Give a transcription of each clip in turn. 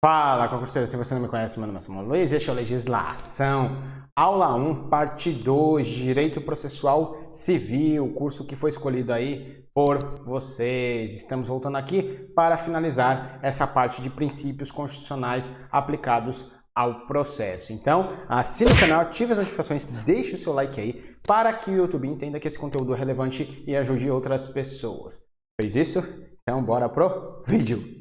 Fala, concurseiro, se você não me conhece, meu nome é Samuel Luiz, este é o Legislação, aula 1, parte 2, Direito Processual Civil, curso que foi escolhido aí por vocês. Estamos voltando aqui para finalizar essa parte de princípios constitucionais aplicados ao processo. Então, assine o canal, ative as notificações, deixe o seu like aí para que o YouTube entenda que esse conteúdo é relevante e ajude outras pessoas. Fez isso? Então, bora pro vídeo!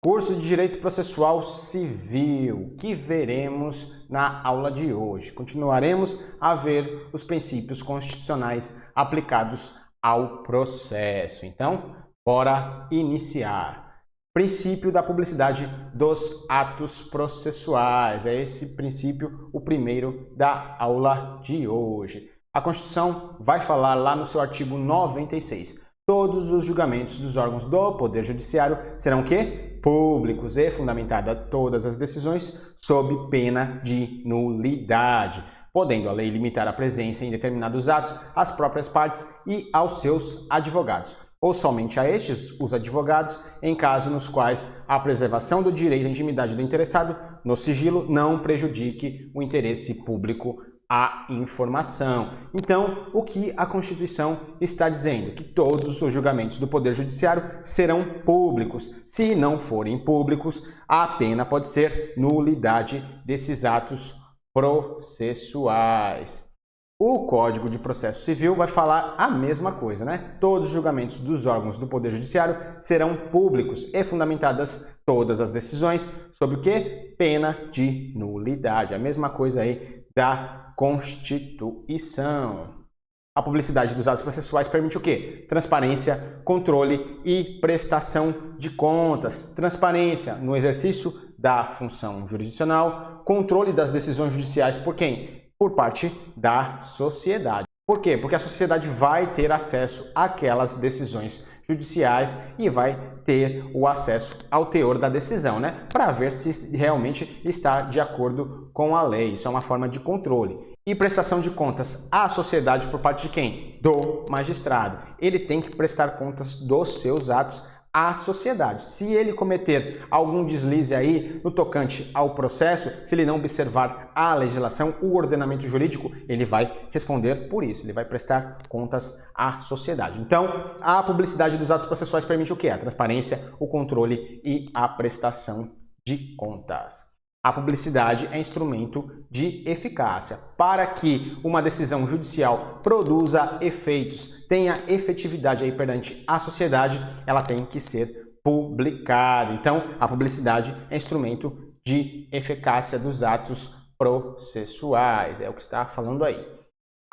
Curso de Direito Processual Civil, que veremos na aula de hoje. Continuaremos a ver os princípios constitucionais aplicados ao processo. Então, bora iniciar. Princípio da publicidade dos atos processuais. É esse princípio o primeiro da aula de hoje. A Constituição vai falar lá no seu artigo 96. Todos os julgamentos dos órgãos do Poder Judiciário serão o quê? Públicos e fundamentada todas as decisões sob pena de nulidade, podendo a lei limitar a presença em determinados atos às próprias partes e aos seus advogados, ou somente a estes, os advogados, em casos nos quais a preservação do direito à intimidade do interessado no sigilo não prejudique o interesse público à informação. Então, o que a Constituição está dizendo? Que todos os julgamentos do Poder Judiciário serão públicos. Se não forem públicos, a pena pode ser nulidade desses atos processuais. O Código de Processo Civil vai falar a mesma coisa, né? Todos os julgamentos dos órgãos do Poder Judiciário serão públicos e fundamentadas todas as decisões sobre o quê? Pena de nulidade. A mesma coisa aí da Constituição. A publicidade dos atos processuais permite o quê? Transparência, controle e prestação de contas. Transparência no exercício da função jurisdicional, controle das decisões judiciais por quem? Por parte da sociedade. Por quê? Porque a sociedade vai ter acesso àquelas decisões judiciais e vai ter o acesso ao teor da decisão, né? Para ver se realmente está de acordo com a lei. Isso é uma forma de controle. E prestação de contas à sociedade por parte de quem? Do magistrado. Ele tem que prestar contas dos seus atos à sociedade. Se ele cometer algum deslize aí no tocante ao processo, se ele não observar a legislação, o ordenamento jurídico, ele vai responder por isso, ele vai prestar contas à sociedade. Então, a publicidade dos atos processuais permite o quê? A transparência, o controle e a prestação de contas. A publicidade é instrumento de eficácia. Para que uma decisão judicial produza efeitos, tenha efetividade aí perante a sociedade, ela tem que ser publicada. Então, a publicidade é instrumento de eficácia dos atos processuais. É o que está falando aí.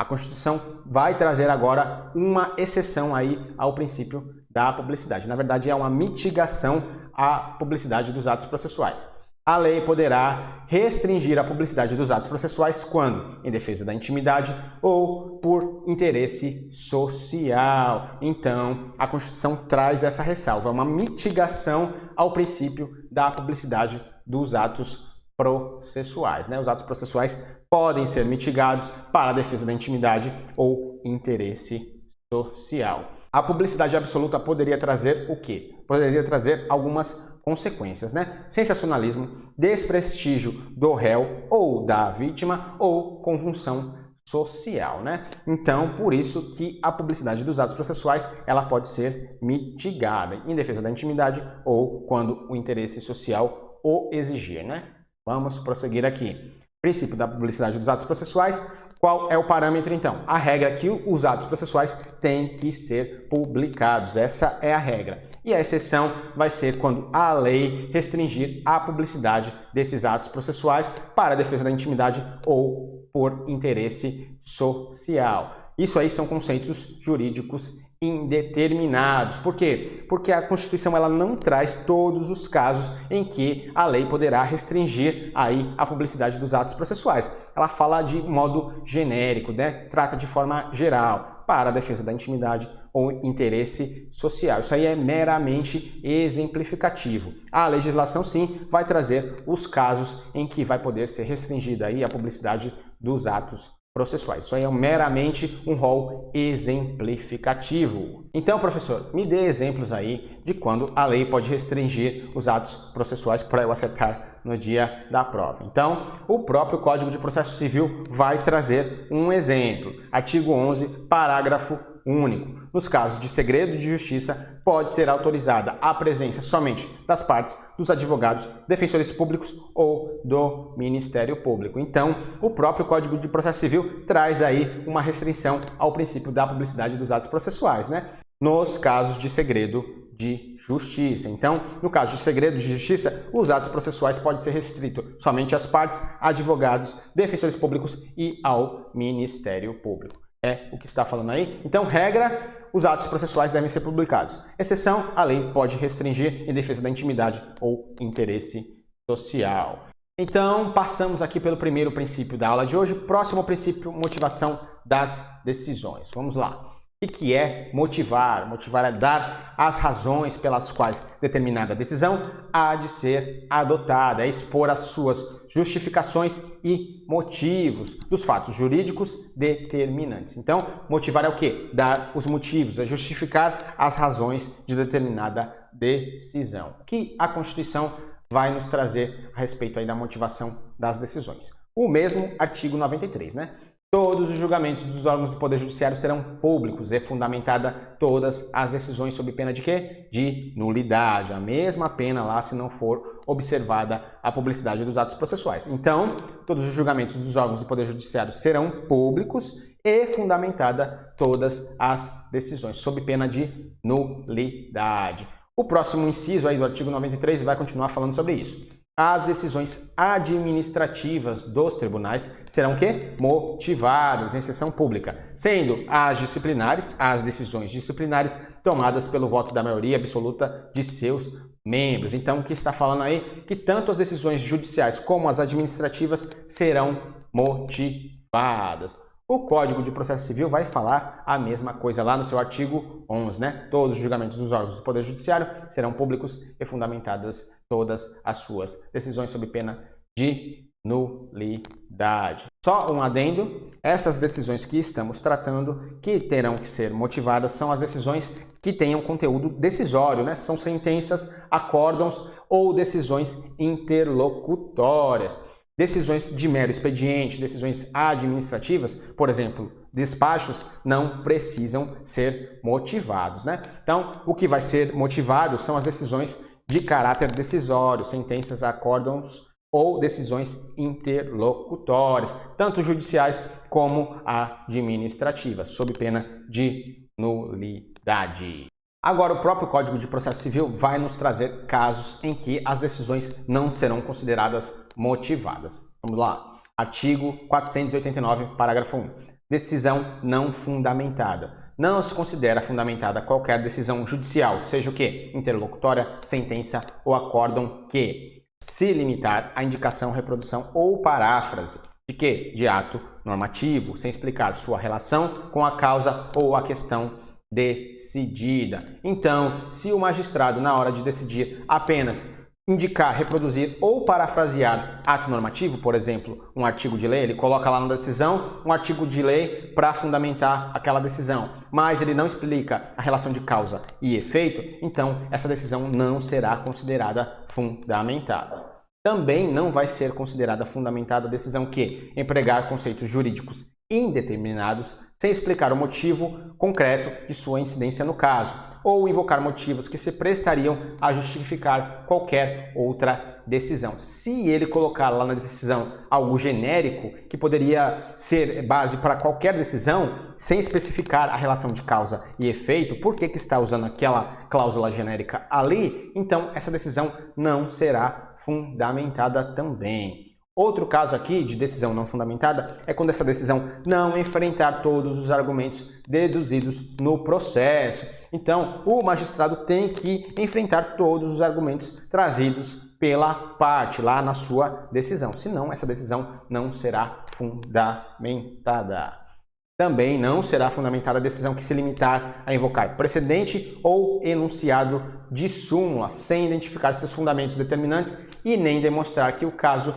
A Constituição vai trazer agora uma exceção aí ao princípio da publicidade. Na verdade, é uma mitigação à publicidade dos atos processuais. A lei poderá restringir a publicidade dos atos processuais quando? Em defesa da intimidade ou por interesse social. Então, a Constituição traz essa ressalva, uma mitigação ao princípio da publicidade dos atos processuais, né? Os atos processuais podem ser mitigados para a defesa da intimidade ou interesse social. A publicidade absoluta poderia trazer o quê? Poderia trazer algumas consequências, né? Sensacionalismo, desprestígio do réu ou da vítima ou convulsão social, né? Então, por isso que a publicidade dos atos processuais, ela pode ser mitigada em defesa da intimidade ou quando o interesse social o exigir, né? Vamos prosseguir aqui. Princípio da publicidade dos atos processuais. Qual é o parâmetro, então? A regra é que os atos processuais têm que ser publicados. Essa é a regra. E a exceção vai ser quando a lei restringir a publicidade desses atos processuais para a defesa da intimidade ou por interesse social. Isso aí são conceitos jurídicos indeterminados. Por quê? Porque a Constituição ela não traz todos os casos em que a lei poderá restringir aí a publicidade dos atos processuais. Ela fala de modo genérico, né? Trata de forma geral. para a defesa da intimidade ou interesse social. Isso aí é meramente exemplificativo. A legislação, sim, vai trazer os casos em que vai poder ser restringida aí a publicidade dos atos processuais. Isso aí é meramente um rol exemplificativo. Então, professor, me dê exemplos aí de quando a lei pode restringir os atos processuais para eu acertar no dia da prova. Então, o próprio Código de Processo Civil vai trazer um exemplo. Artigo 11, parágrafo único. Nos casos de segredo de justiça, pode ser autorizada a presença somente das partes, dos advogados, defensores públicos ou do Ministério Público. Então, o próprio Código de Processo Civil traz aí uma restrição ao princípio da publicidade dos atos processuais, né? Nos casos de segredo de justiça. Então, no caso de segredo de justiça, os atos processuais podem ser restritos somente às partes, advogados, defensores públicos e ao Ministério Público. É o que está falando aí. Então, regra, os atos processuais devem ser publicados. Exceção, a lei pode restringir em defesa da intimidade ou interesse social. Então, passamos aqui pelo primeiro princípio da aula de hoje. Próximo princípio, motivação das decisões. Vamos lá. O que é motivar? Motivar é dar as razões pelas quais determinada decisão há de ser adotada, é expor as suas justificações e motivos dos fatos jurídicos determinantes. Então, motivar é o quê? Dar os motivos, é justificar as razões de determinada decisão. O que a Constituição vai nos trazer a respeito aí da motivação das decisões? O mesmo artigo 93, né? Todos os julgamentos dos órgãos do Poder Judiciário serão públicos. É fundamentada todas as decisões sob pena de quê? De nulidade. A mesma pena lá se não for observada a publicidade dos atos processuais. Então, todos os julgamentos dos órgãos do Poder Judiciário serão públicos e fundamentada todas as decisões sob pena de nulidade. O próximo inciso aí do artigo 93 vai continuar falando sobre isso. As decisões administrativas dos tribunais serão que? Motivadas em sessão pública, sendo as decisões disciplinares tomadas pelo voto da maioria absoluta de seus membros. Então, o que está falando aí? Que tanto as decisões judiciais como as administrativas serão motivadas. O Código de Processo Civil vai falar a mesma coisa lá no seu artigo 11, né? Todos os julgamentos dos órgãos do Poder Judiciário serão públicos e fundamentadas todas as suas decisões sob pena de nulidade. Só um adendo, essas decisões que estamos tratando, que terão que ser motivadas, são as decisões que tenham conteúdo decisório, né? São sentenças, acórdãos ou decisões interlocutórias. Decisões de mero expediente, decisões administrativas, por exemplo, despachos, não precisam ser motivados, né? Então, o que vai ser motivado são as decisões de caráter decisório, sentenças, acórdãos ou decisões interlocutórias, tanto judiciais como administrativas, sob pena de nulidade. Agora, o próprio Código de Processo Civil vai nos trazer casos em que as decisões não serão consideradas motivadas. Vamos lá. Artigo 489, parágrafo 1. Decisão não fundamentada. Não se considera fundamentada qualquer decisão judicial, seja o quê? Interlocutória, sentença ou acórdão que se limitar à indicação, reprodução ou paráfrase de quê? De ato normativo, sem explicar sua relação com a causa ou a questão decidida. Então, se o magistrado, na hora de decidir, apenas indicar, reproduzir ou parafrasear ato normativo, por exemplo, um artigo de lei, ele coloca lá na decisão um artigo de lei para fundamentar aquela decisão, mas ele não explica a relação de causa e efeito, então essa decisão não será considerada fundamentada. Também não vai ser considerada fundamentada a decisão que empregar conceitos jurídicos indeterminados sem explicar o motivo concreto de sua incidência no caso, ou invocar motivos que se prestariam a justificar qualquer outra decisão. Se ele colocar lá na decisão algo genérico, que poderia ser base para qualquer decisão, sem especificar a relação de causa e efeito, por que está usando aquela cláusula genérica ali, então essa decisão não será fundamentada também. Outro caso aqui de decisão não fundamentada é quando essa decisão não enfrentar todos os argumentos deduzidos no processo. Então, o magistrado tem que enfrentar todos os argumentos trazidos pela parte lá na sua decisão. Senão, essa decisão não será fundamentada. Também não será fundamentada a decisão que se limitar a invocar precedente ou enunciado de súmula, sem identificar seus fundamentos determinantes e nem demonstrar que o caso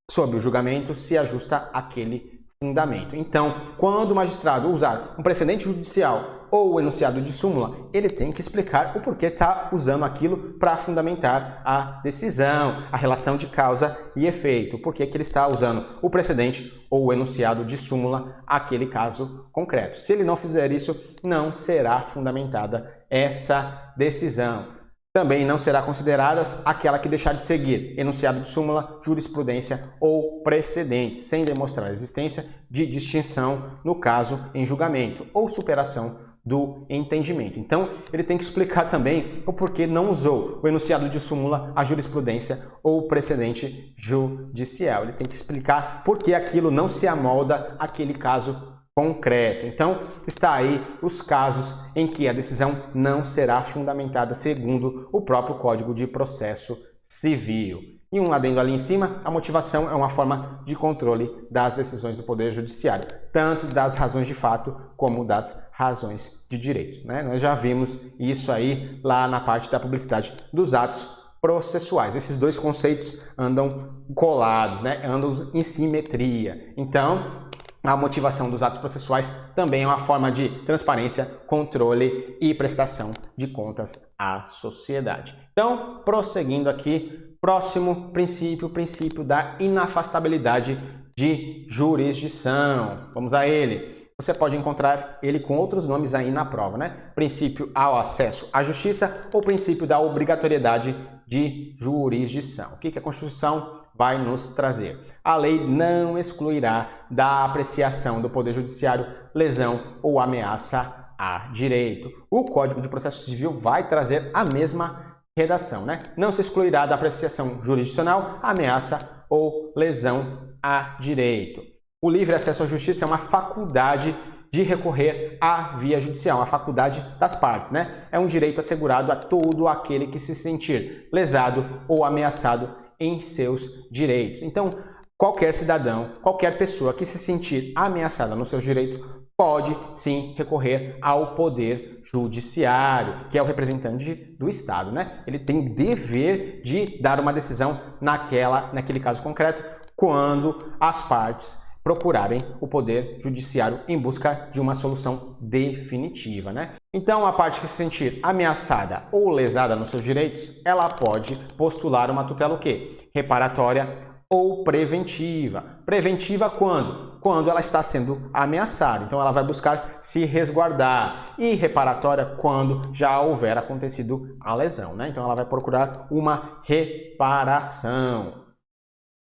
sob o julgamento se ajusta àquele fundamento. Então, quando o magistrado usar um precedente judicial ou o enunciado de súmula, ele tem que explicar o porquê está usando aquilo para fundamentar a decisão, a relação de causa e efeito, o porquê que ele está usando o precedente ou o enunciado de súmula àquele caso concreto. Se ele não fizer isso, não será fundamentada essa decisão. Também não será considerada aquela que deixar de seguir enunciado de súmula, jurisprudência ou precedente, sem demonstrar a existência de distinção no caso em julgamento ou superação do entendimento. Então, ele tem que explicar também o porquê não usou o enunciado de súmula, a jurisprudência ou precedente judicial. Ele tem que explicar por que aquilo não se amolda àquele caso concreto. Então, está aí os casos em que a decisão não será fundamentada segundo o próprio Código de Processo Civil. E um adendo ali em cima, a motivação é uma forma de controle das decisões do Poder Judiciário, tanto das razões de fato como das razões de direito, né? Nós já vimos isso aí lá na parte da publicidade dos atos processuais. Esses dois conceitos andam colados, né? Andam em simetria. Então, a motivação dos atos processuais também é uma forma de transparência, controle e prestação de contas à sociedade. Então, prosseguindo aqui, próximo princípio, o princípio da inafastabilidade de jurisdição. Vamos a ele. Você pode encontrar ele com outros nomes aí na prova, né? Princípio ao acesso à justiça ou princípio da obrigatoriedade de jurisdição. O que a Constituição vai nos trazer? A lei não excluirá da apreciação do Poder Judiciário lesão ou ameaça a direito. O Código de Processo Civil vai trazer a mesma redação, né? Não se excluirá da apreciação jurisdicional ameaça ou lesão a direito. O livre acesso à justiça é uma faculdade de recorrer à via judicial, uma faculdade das partes, né? É um direito assegurado a todo aquele que se sentir lesado ou ameaçado em seus direitos. Então, qualquer cidadão, qualquer pessoa que se sentir ameaçada nos seus direitos pode sim recorrer ao Poder Judiciário, que é o representante do Estado, né? Ele tem o dever de dar uma decisão naquele caso concreto, quando as partes procurarem o Poder Judiciário em busca de uma solução definitiva, né? Então, a parte que se sentir ameaçada ou lesada nos seus direitos, ela pode postular uma tutela o quê? Reparatória ou preventiva. Preventiva quando? Quando ela está sendo ameaçada. Então, ela vai buscar se resguardar. E reparatória quando já houver acontecido a lesão, né? Então, ela vai procurar uma reparação.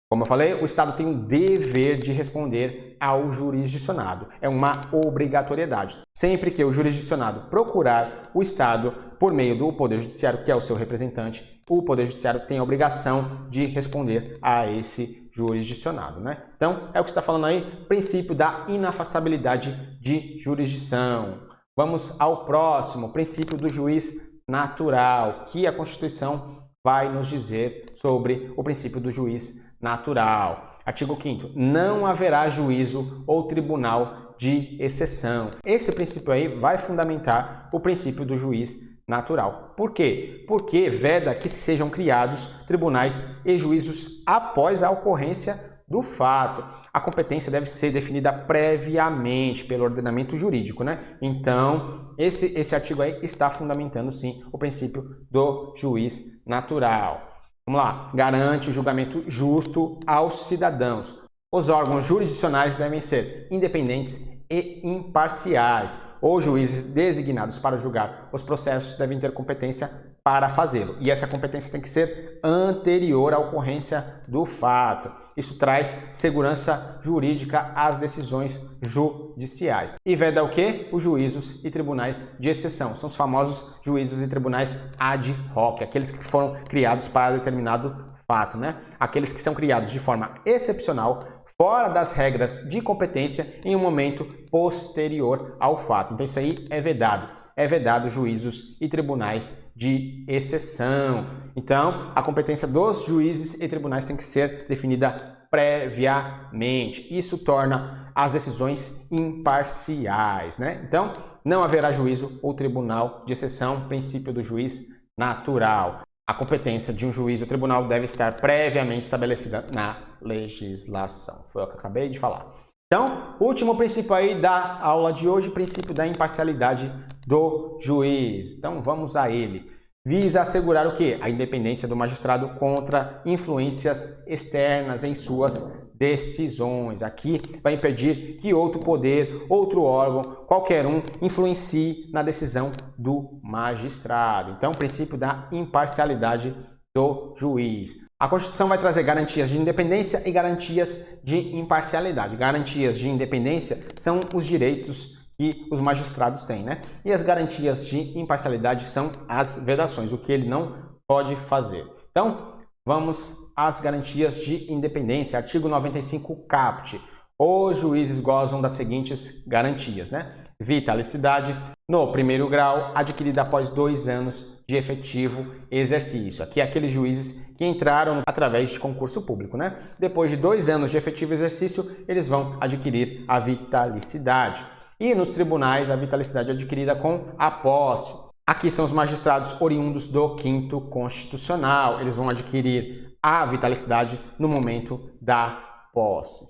Como eu falei, o Estado tem o dever de responder ao jurisdicionado. É uma obrigatoriedade. Sempre que o jurisdicionado procurar o Estado por meio do Poder Judiciário, que é o seu representante, o Poder Judiciário tem a obrigação de responder a esse jurisdicionado, né? Então, é o que está falando aí, princípio da inafastabilidade de jurisdição. Vamos ao próximo, princípio do juiz natural, que a Constituição vai nos dizer sobre o princípio do juiz natural. Artigo 5º. Não haverá juízo ou tribunal de exceção. Esse princípio aí vai fundamentar o princípio do juiz natural. Por quê? Porque veda que sejam criados tribunais e juízos após a ocorrência do fato. A competência deve ser definida previamente pelo ordenamento jurídico, né? Então, esse artigo aí está fundamentando, sim, o princípio do juiz natural. Vamos lá. Garante o julgamento justo aos cidadãos. Os órgãos jurisdicionais devem ser independentes e imparciais. Os juízes designados para julgar os processos devem ter competência para fazê-lo. E essa competência tem que ser anterior à ocorrência do fato. Isso traz segurança jurídica às decisões judiciais. E veda o quê? Os juízos e tribunais de exceção. São os famosos juízos e tribunais ad hoc, aqueles que foram criados para determinado fato, né? Aqueles que são criados de forma excepcional, fora das regras de competência, em um momento posterior ao fato. Então isso aí é vedado. É vedado juízos e tribunais de exceção. Então, a competência dos juízes e tribunais tem que ser definida previamente. Isso torna as decisões imparciais, né? Então, não haverá juízo ou tribunal de exceção, princípio do juiz natural. A competência de um juiz ou tribunal deve estar previamente estabelecida na legislação. Foi o que eu acabei de falar. Então, último princípio aí da aula de hoje, princípio da imparcialidade do juiz. Então, vamos a ele. Visa assegurar o quê? A independência do magistrado contra influências externas em suas decisões. Aqui vai impedir que outro poder, outro órgão, qualquer um, influencie na decisão do magistrado. Então, princípio da imparcialidade do juiz. A Constituição vai trazer garantias de independência e garantias de imparcialidade. Garantias de independência são os direitos que os magistrados têm, né? E as garantias de imparcialidade são as vedações, o que ele não pode fazer. Então, vamos às garantias de independência. Artigo 95 caput. Os juízes gozam das seguintes garantias, né? Vitaliciedade no primeiro grau, adquirida após 2 anos de efetivo exercício. Aqui aqueles juízes que entraram através de concurso público, né? Depois de 2 anos de efetivo exercício, eles vão adquirir a vitalicidade. E nos tribunais, a vitalicidade é adquirida com a posse. Aqui são os magistrados oriundos do 5º Constitucional. Eles vão adquirir a vitalicidade no momento da posse.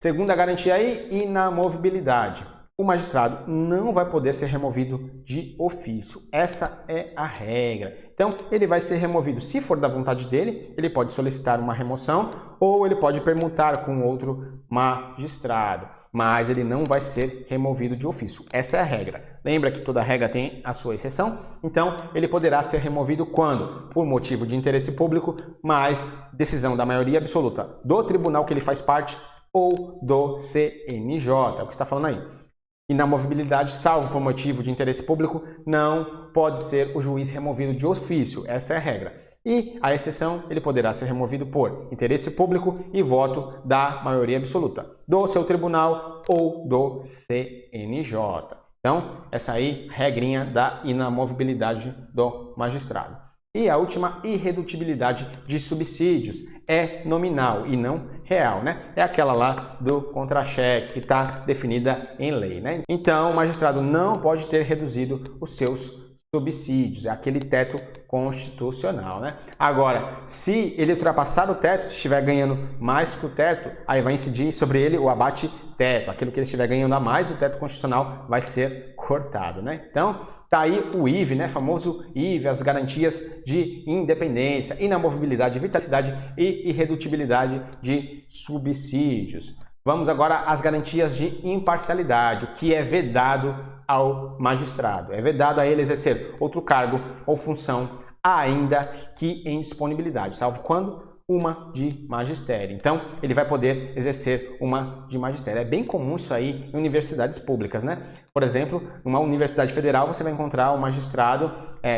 Segunda garantia aí, inamovibilidade. O magistrado não vai poder ser removido de ofício. Essa é a regra. Então, ele vai ser removido. Se for da vontade dele, ele pode solicitar uma remoção ou ele pode permutar com outro magistrado. Mas ele não vai ser removido de ofício. Essa é a regra. Lembra que toda regra tem a sua exceção? Então, ele poderá ser removido quando? Por motivo de interesse público, mas decisão da maioria absoluta do tribunal que ele faz parte ou do CNJ. É o que está falando aí. Inamovibilidade, salvo por motivo de interesse público, não pode ser o juiz removido de ofício. Essa é a regra. E a exceção, ele poderá ser removido por interesse público e voto da maioria absoluta, do seu tribunal ou do CNJ. Então, essa aí, regrinha da inamovibilidade do magistrado. E a última, irredutibilidade de subsídios, é nominal e não real, né? É aquela lá do contra-cheque que está definida em lei, né? Então, o magistrado não pode ter reduzido os seus subsídios, é aquele teto constitucional, né? Agora, se ele ultrapassar o teto, se estiver ganhando mais que o teto, aí vai incidir sobre ele o abate-teto. Aquilo que ele estiver ganhando a mais, o teto constitucional vai ser cortado, né? Então, tá aí o IV, né? Famoso IV, as garantias de independência, inamovibilidade, vitalidade e irredutibilidade de subsídios. Vamos agora às garantias de imparcialidade, o que é vedado ao magistrado. É vedado a ele exercer outro cargo ou função, ainda que em disponibilidade, salvo quando? Uma de magistério. Então, ele vai poder exercer uma de magistério. É bem comum isso aí em universidades públicas, né? Por exemplo, numa universidade federal, você vai encontrar um magistrado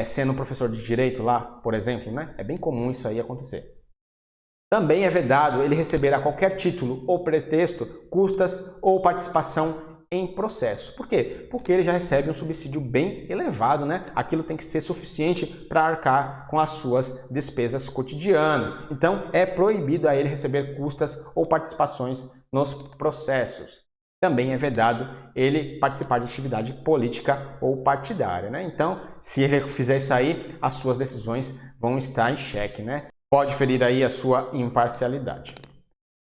sendo professor de direito lá, por exemplo, né? É bem comum isso aí acontecer. Também é vedado ele receber a qualquer título ou pretexto custas ou participação em processo. Por quê? Porque ele já recebe um subsídio bem elevado, né? Aquilo tem que ser suficiente para arcar com as suas despesas cotidianas. Então, é proibido a ele receber custas ou participações nos processos. Também é vedado ele participar de atividade política ou partidária, né? Então, se ele fizer isso aí, as suas decisões vão estar em xeque, né? Pode ferir aí a sua imparcialidade.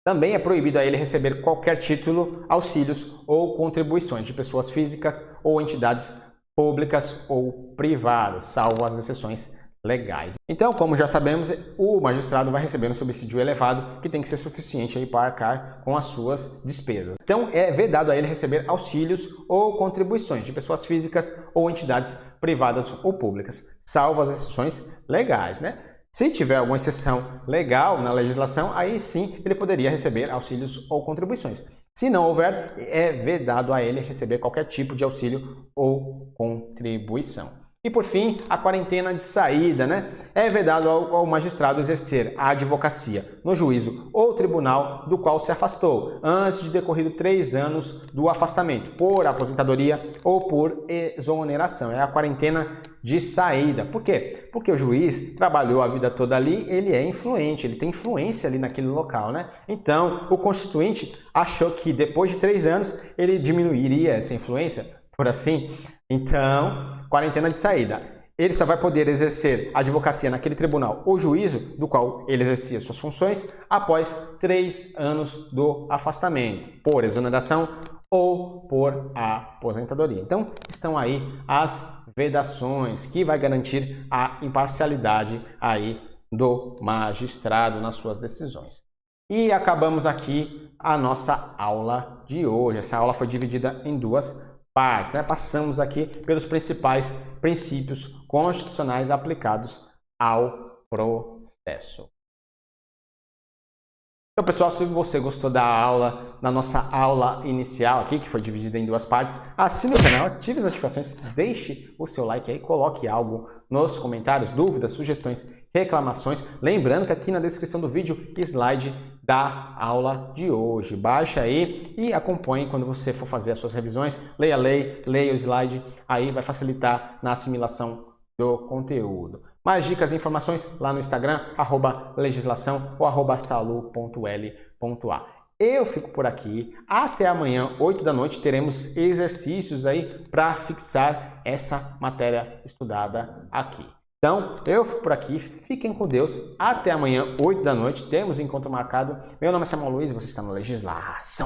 Também é proibido a ele receber qualquer título, auxílios ou contribuições de pessoas físicas ou entidades públicas ou privadas, salvo as exceções legais. Então, como já sabemos, o magistrado vai receber um subsídio elevado que tem que ser suficiente aí para arcar com as suas despesas. Então, é vedado a ele receber auxílios ou contribuições de pessoas físicas ou entidades privadas ou públicas, salvo as exceções legais, né? Se tiver alguma exceção legal na legislação, aí sim ele poderia receber auxílios ou contribuições. Se não houver, é vedado a ele receber qualquer tipo de auxílio ou contribuição. E por fim, a quarentena de saída, né? É vedado ao magistrado exercer a advocacia no juízo ou tribunal do qual se afastou, antes de decorrido 3 anos do afastamento, por aposentadoria ou por exoneração. É a quarentena de saída. Por quê? Porque o juiz trabalhou a vida toda ali, ele é influente, ele tem influência ali naquele local, né? Então, o constituinte achou que depois de 3 anos ele diminuiria essa influência, por assim. Então, quarentena de saída. Ele só vai poder exercer advocacia naquele tribunal ou juízo do qual ele exercia suas funções após 3 anos do afastamento, por exoneração ou por aposentadoria. Então, estão aí as vedações que vai garantir a imparcialidade aí do magistrado nas suas decisões. E acabamos aqui a nossa aula de hoje. Essa aula foi dividida em 2 partes, né? Passamos aqui pelos principais princípios constitucionais aplicados ao processo. Então, pessoal, se você gostou da aula, da nossa aula inicial aqui, que foi dividida em 2 partes, assine o canal, ative as notificações, deixe o seu like aí, coloque algo nos comentários, dúvidas, sugestões, reclamações. Lembrando que aqui na descrição do vídeo, slide da aula de hoje. Baixe aí e acompanhe quando você for fazer as suas revisões. Leia a lei, leia o slide, aí vai facilitar na assimilação do conteúdo. Mais dicas e informações lá no Instagram, @legislação ou @salu.l.a. Eu fico por aqui. Até amanhã, 8 da noite, teremos exercícios aí para fixar essa matéria estudada aqui. Então, eu fico por aqui. Fiquem com Deus. Até amanhã, 8 da noite. Temos encontro marcado. Meu nome é Samuel Luiz e você está no Legislação.